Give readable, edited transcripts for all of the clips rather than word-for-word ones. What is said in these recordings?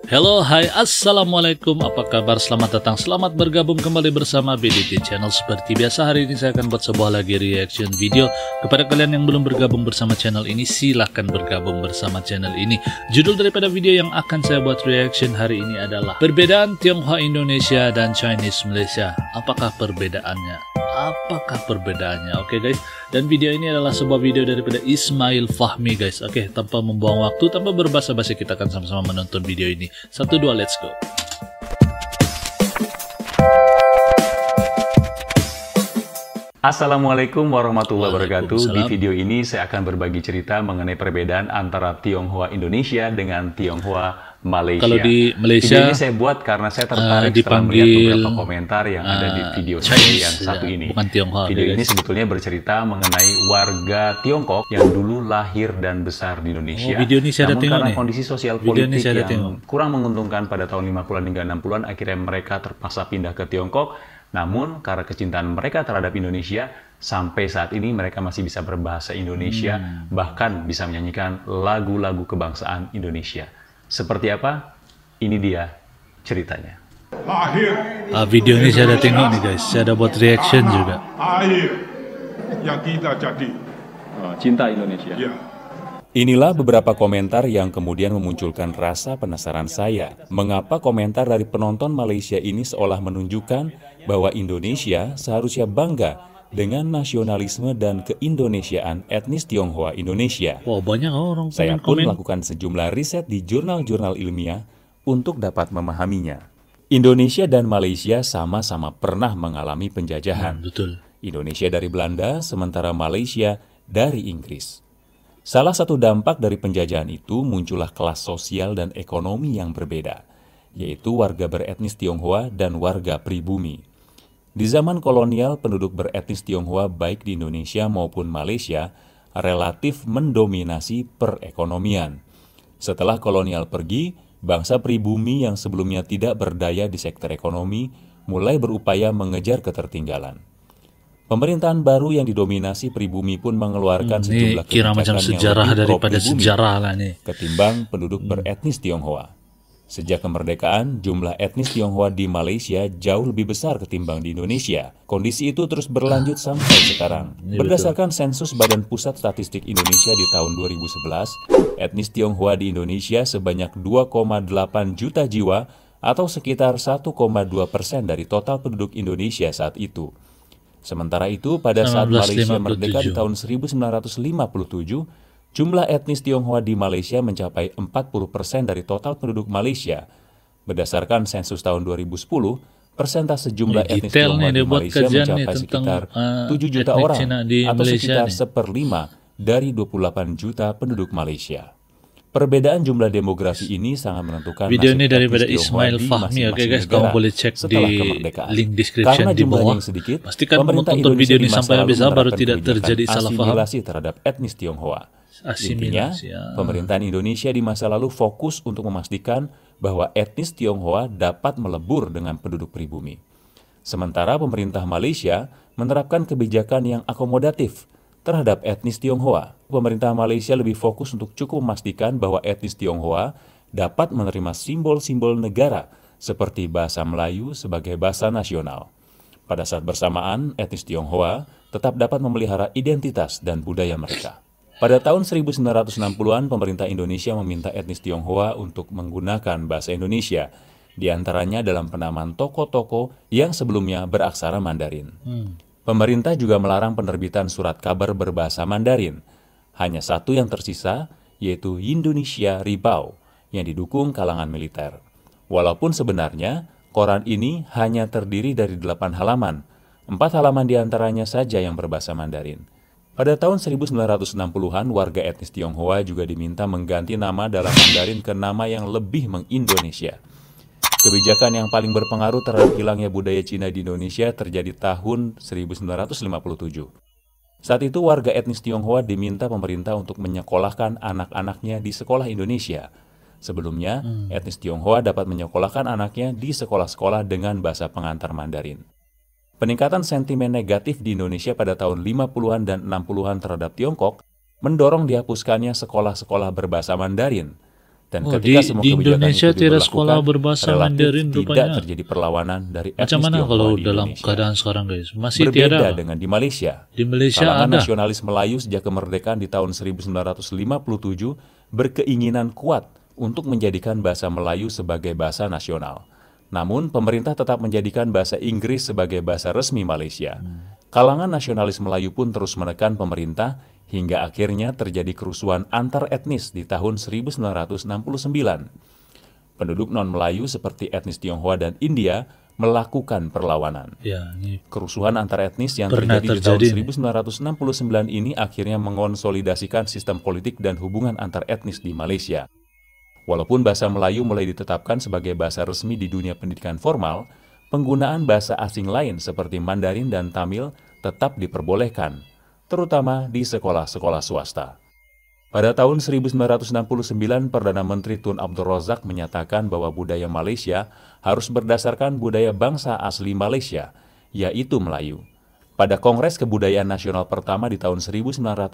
Halo, hai, assalamualaikum, apa kabar? Selamat datang, selamat bergabung kembali bersama BDT Channel. Seperti biasa, hari ini saya akan buat sebuah lagi reaction video. Kepada kalian yang belum bergabung bersama channel ini, silahkan bergabung bersama channel ini. Judul daripada video yang akan saya buat reaction hari ini adalah perbedaan Tionghoa Indonesia dan Chinese Malaysia. Apakah perbedaannya? Oke guys, dan video ini adalah sebuah video daripada Ismail Fahmi guys. Oke, tanpa membuang waktu, tanpa berbasa-basi, kita akan sama-sama menonton video ini. 1, 2, let's go. Assalamualaikum warahmatullahi wabarakatuh. Di video ini saya akan berbagi cerita mengenai perbedaan antara Tionghoa Indonesia dengan Tionghoa Malaysia. Kalau di Malaysia, video ini saya buat karena saya tertarik setelah melihat beberapa komentar yang ada di video saya yang satu ini. Bukan Tionghoa, video ini sebetulnya bercerita mengenai warga Tiongkok yang dulu lahir dan besar di Indonesia. Video ini saya Namun karena nih. kondisi sosial politik yang kurang menguntungkan pada tahun 50-an hingga 60-an, akhirnya mereka terpaksa pindah ke Tiongkok. Namun karena kecintaan mereka terhadap Indonesia, sampai saat ini mereka masih bisa berbahasa Indonesia, bahkan bisa menyanyikan lagu-lagu kebangsaan Indonesia. Seperti apa? Ini dia ceritanya. Video ini saya ada tengok nih guys, saya ada buat reaction juga. Air yang kita jadi Cinta Indonesia. ya. Inilah beberapa komentar yang kemudian memunculkan rasa penasaran saya. Mengapa komentar dari penonton Malaysia ini seolah menunjukkan bahwa Indonesia seharusnya bangga dengan nasionalisme dan keindonesiaan etnis Tionghoa Indonesia. Wow, banyak orang Saya pun komen. melakukan sejumlah riset di jurnal-jurnal ilmiah untuk dapat memahaminya. Indonesia dan Malaysia sama-sama pernah mengalami penjajahan. Betul. Indonesia dari Belanda, sementara Malaysia dari Inggris. Salah satu dampak dari penjajahan itu muncullah kelas sosial dan ekonomi yang berbeda, yaitu warga beretnis Tionghoa dan warga pribumi. Di zaman kolonial, penduduk beretnis Tionghoa baik di Indonesia maupun Malaysia relatif mendominasi perekonomian. Setelah kolonial pergi, bangsa pribumi yang sebelumnya tidak berdaya di sektor ekonomi mulai berupaya mengejar ketertinggalan. Pemerintahan baru yang didominasi pribumi pun mengeluarkan sejumlah kira macam kebijakan sejarah yang lebih daripada pro-pribumi sejarah lah nih. ketimbang penduduk beretnis Tionghoa. Sejak kemerdekaan, jumlah etnis Tionghoa di Malaysia jauh lebih besar ketimbang di Indonesia. Kondisi itu terus berlanjut sampai sekarang. Berdasarkan sensus Badan Pusat Statistik Indonesia di tahun 2011, etnis Tionghoa di Indonesia sebanyak 2,8 juta jiwa atau sekitar 1,2% dari total penduduk Indonesia saat itu. Sementara itu, pada saat Malaysia merdeka di tahun 1957, jumlah etnis Tionghoa di Malaysia mencapai 40% dari total penduduk Malaysia. Berdasarkan sensus tahun 2010, persentase jumlah etnis Tionghoa di Malaysia mencapai sekitar 7 juta orang atau sekitar 1/5 dari 28 juta penduduk Malaysia. Perbedaan jumlah demografi ini sangat menentukan video ini nasib daripada etnis Tionghoa Ismail di Fahmi. Oke masing-masing guys, negara kamu boleh cek di kemerdekaan. link description Karena di jumlahnya bawah. yang sedikit, Pastikan pemerintah menonton Indonesia video di ini masa sampai lalu habis baru menerapkan tidak kebijakan terjadi salah paham. asimilasi terhadap etnis Tionghoa. Intinya, Asimilasi, ya. pemerintahan Indonesia di masa lalu fokus untuk memastikan bahwa etnis Tionghoa dapat melebur dengan penduduk pribumi. Sementara pemerintah Malaysia menerapkan kebijakan yang akomodatif terhadap etnis Tionghoa. Pemerintah Malaysia lebih fokus untuk cukup memastikan bahwa etnis Tionghoa dapat menerima simbol-simbol negara seperti bahasa Melayu sebagai bahasa nasional. Pada saat bersamaan, etnis Tionghoa tetap dapat memelihara identitas dan budaya mereka. Pada tahun 1960-an, pemerintah Indonesia meminta etnis Tionghoa untuk menggunakan bahasa Indonesia, di antaranya dalam penamaan toko-toko yang sebelumnya beraksara Mandarin. Pemerintah juga melarang penerbitan surat kabar berbahasa Mandarin. Hanya satu yang tersisa, yaitu Indonesia Ribau, yang didukung kalangan militer. Walaupun sebenarnya, koran ini hanya terdiri dari 8 halaman, 4 halaman diantaranya saja yang berbahasa Mandarin. Pada tahun 1960-an, warga etnis Tionghoa juga diminta mengganti nama dalam Mandarin ke nama yang lebih mengindonesia. Kebijakan yang paling berpengaruh terhadap hilangnya budaya Cina di Indonesia terjadi tahun 1957. Saat itu, warga etnis Tionghoa diminta pemerintah untuk menyekolahkan anak-anaknya di sekolah Indonesia. Sebelumnya, etnis Tionghoa dapat menyekolahkan anaknya di sekolah-sekolah dengan bahasa pengantar Mandarin. Peningkatan sentimen negatif di Indonesia pada tahun 50-an dan 60-an terhadap Tiongkok mendorong dihapuskannya sekolah-sekolah berbahasa Mandarin. Dan ketika semua di kebijakan Indonesia itu tidak sekolah diberlakukan, berbahasa relatif Mandarin tidak rupanya. terjadi perlawanan dari etnis Macam mana Tionghoa kalau di dalam Indonesia. keadaan sekarang guys? Masih Berbeda tiada. dengan di Malaysia. Di Malaysia Kalangan ada. nasionalis Melayu sejak kemerdekaan di tahun 1957 berkeinginan kuat untuk menjadikan bahasa Melayu sebagai bahasa nasional. Namun, pemerintah tetap menjadikan bahasa Inggris sebagai bahasa resmi Malaysia. Kalangan nasionalis Melayu pun terus menekan pemerintah hingga akhirnya terjadi kerusuhan antar etnis di tahun 1969. Penduduk non-Melayu seperti etnis Tionghoa dan India melakukan perlawanan. Ya, ini Kerusuhan antar etnis yang Pernah terjadi di tahun terjadi. 1969 ini akhirnya mengonsolidasikan sistem politik dan hubungan antar etnis di Malaysia. Walaupun bahasa Melayu mulai ditetapkan sebagai bahasa resmi di dunia pendidikan formal, penggunaan bahasa asing lain seperti Mandarin dan Tamil tetap diperbolehkan, terutama di sekolah-sekolah swasta. Pada tahun 1969, Perdana Menteri Tun Abdul Razak menyatakan bahwa budaya Malaysia harus berdasarkan budaya bangsa asli Malaysia, yaitu Melayu. Pada Kongres Kebudayaan Nasional pertama di tahun 1971,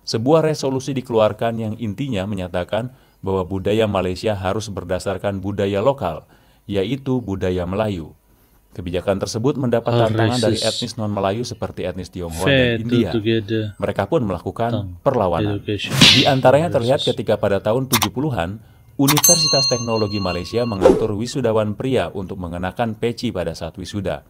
sebuah resolusi dikeluarkan yang intinya menyatakan bahwa budaya Malaysia harus berdasarkan budaya lokal, yaitu budaya Melayu. Kebijakan tersebut mendapat tantangan dari etnis non-Melayu seperti etnis Tionghoa dan India. Mereka pun melakukan perlawanan. Di antaranya terlihat ketika pada tahun 70-an, Universitas Teknologi Malaysia mengatur wisudawan pria untuk mengenakan peci pada saat wisuda.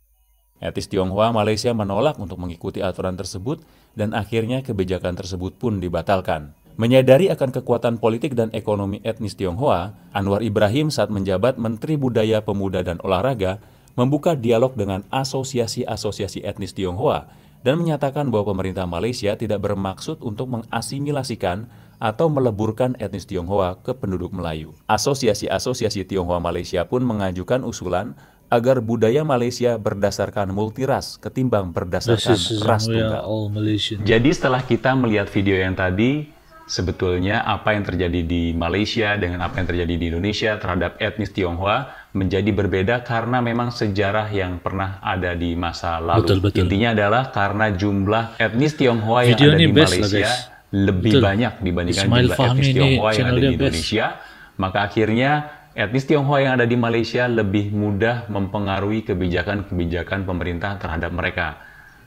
Etnis Tionghoa Malaysia menolak untuk mengikuti aturan tersebut dan akhirnya kebijakan tersebut pun dibatalkan. Menyadari akan kekuatan politik dan ekonomi etnis Tionghoa, Anwar Ibrahim saat menjabat Menteri Budaya, Pemuda, dan Olahraga membuka dialog dengan asosiasi-asosiasi etnis Tionghoa dan menyatakan bahwa pemerintah Malaysia tidak bermaksud untuk mengasimilasikan atau meleburkan etnis Tionghoa ke penduduk Melayu. Asosiasi-asosiasi Tionghoa Malaysia pun mengajukan usulan agar budaya Malaysia berdasarkan multiras ketimbang berdasarkan ras tunggal. Jadi setelah kita melihat video yang tadi, sebetulnya apa yang terjadi di Malaysia dengan apa yang terjadi di Indonesia terhadap etnis Tionghoa menjadi berbeda karena memang sejarah yang pernah ada di masa lalu. Betul. Intinya adalah karena jumlah etnis Tionghoa yang ada di Malaysia lebih banyak dibandingkan jumlah etnis Tionghoa yang ada di Indonesia, maka akhirnya etnis Tionghoa yang ada di Malaysia lebih mudah mempengaruhi kebijakan-kebijakan pemerintah terhadap mereka.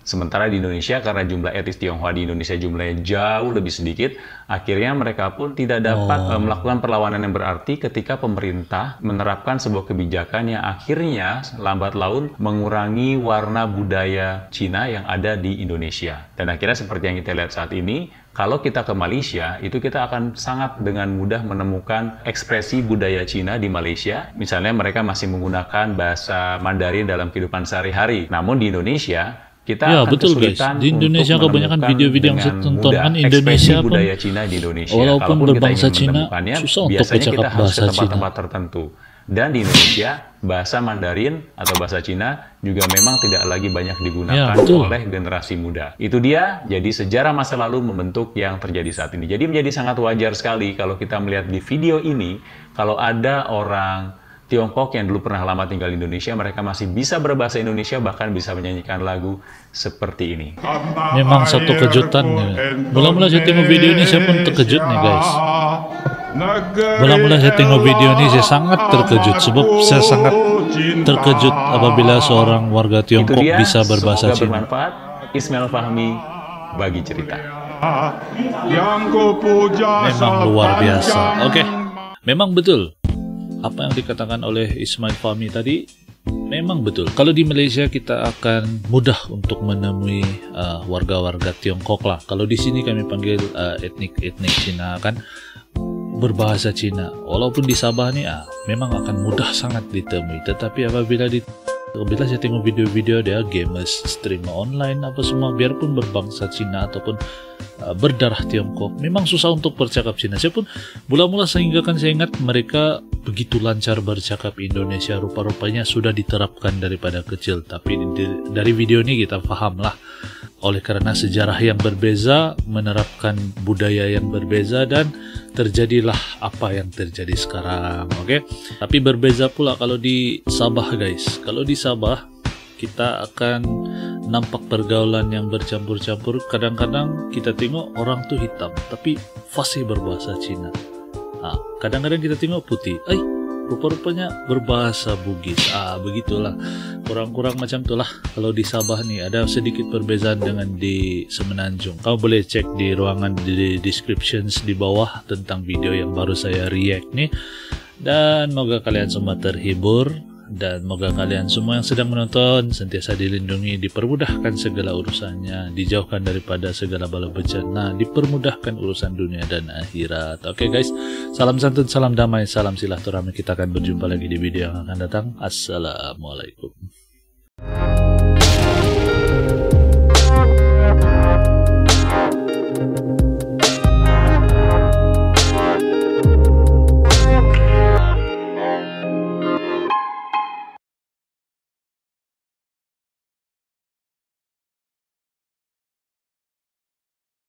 Sementara di Indonesia, karena jumlah etnis Tionghoa di Indonesia jumlahnya jauh lebih sedikit, akhirnya mereka pun tidak dapat melakukan perlawanan yang berarti ketika pemerintah menerapkan sebuah kebijakan yang akhirnya lambat laun mengurangi warna budaya Cina yang ada di Indonesia. Dan akhirnya seperti yang kita lihat saat ini, kalau kita ke Malaysia, itu kita akan sangat dengan mudah menemukan ekspresi budaya Cina di Malaysia. Misalnya mereka masih menggunakan bahasa Mandarin dalam kehidupan sehari-hari. Namun di Indonesia, kita akan kesulitan di Indonesia untuk kebanyakan video-video yang saya tonton kan ekspresi Indonesia pun budaya Cina di Indonesia. walaupun Kalaupun berbangsa kita ingin Cina menemukannya, susah untuk biasanya bercakap kita harus bahasa ke Cina. tempat-tempat tertentu. Dan di Indonesia, bahasa Mandarin atau bahasa Cina juga memang tidak lagi banyak digunakan oleh generasi muda. Itu dia, jadi sejarah masa lalu membentuk yang terjadi saat ini. Jadi menjadi sangat wajar sekali kalau kita melihat di video ini, kalau ada orang Tiongkok yang dulu pernah lama tinggal di Indonesia, mereka masih bisa berbahasa Indonesia, bahkan bisa menyanyikan lagu seperti ini. Memang satu kejutan ya. Mula-mula saya tengok video ini saya pun terkejut nih guys. Mula-mula saya tengok video ini saya sangat terkejut, sebab saya sangat terkejut apabila seorang warga Tiongkok bisa berbahasa Cina. Bermanfaat. Ismail Fahmi bagi cerita. Memang luar biasa. Oke, memang betul apa yang dikatakan oleh Ismail Fahmi tadi. Memang betul. Kalau di Malaysia kita akan mudah untuk menemui warga-warga Tiongkok lah. Kalau di sini kami panggil etnik Cina kan berbahasa Cina. Walaupun di Sabah nih memang akan mudah sangat ditemui. Tetapi apabila saya tengok video-video dia gamers, streamer online apa semua, biarpun berbangsa Cina ataupun berdarah Tiongkok, memang susah untuk bercakap Cina. Saya pun mula-mula sehingga kan saya ingat mereka begitu lancar bercakap Indonesia, rupa-rupanya sudah diterapkan daripada kecil. Tapi dari video ini kita paham lah, oleh karena sejarah yang berbeza menerapkan budaya yang berbeza dan terjadilah apa yang terjadi sekarang. Oke. Tapi berbeza pula kalau di Sabah guys. Kalau di Sabah kita akan nampak pergaulan yang bercampur-campur. Kadang-kadang kita tengok orang tuh hitam tapi fasih berbahasa Cina. kadang-kadang kita tengok putih, rupa-rupanya berbahasa Bugis. Begitulah, kurang-kurang macam itulah. Kalau di Sabah nih ada sedikit perbezaan dengan di Semenanjung. Kamu boleh cek di ruangan di descriptions di bawah tentang video yang baru saya react nih. Dan moga kalian semua terhibur, dan moga kalian semua yang sedang menonton sentiasa dilindungi, dipermudahkan segala urusannya, dijauhkan daripada segala bala bencana, dipermudahkan urusan dunia dan akhirat. Oke guys, salam santun, salam damai, salam silaturahmi. Kita akan berjumpa lagi di video yang akan datang. Assalamualaikum.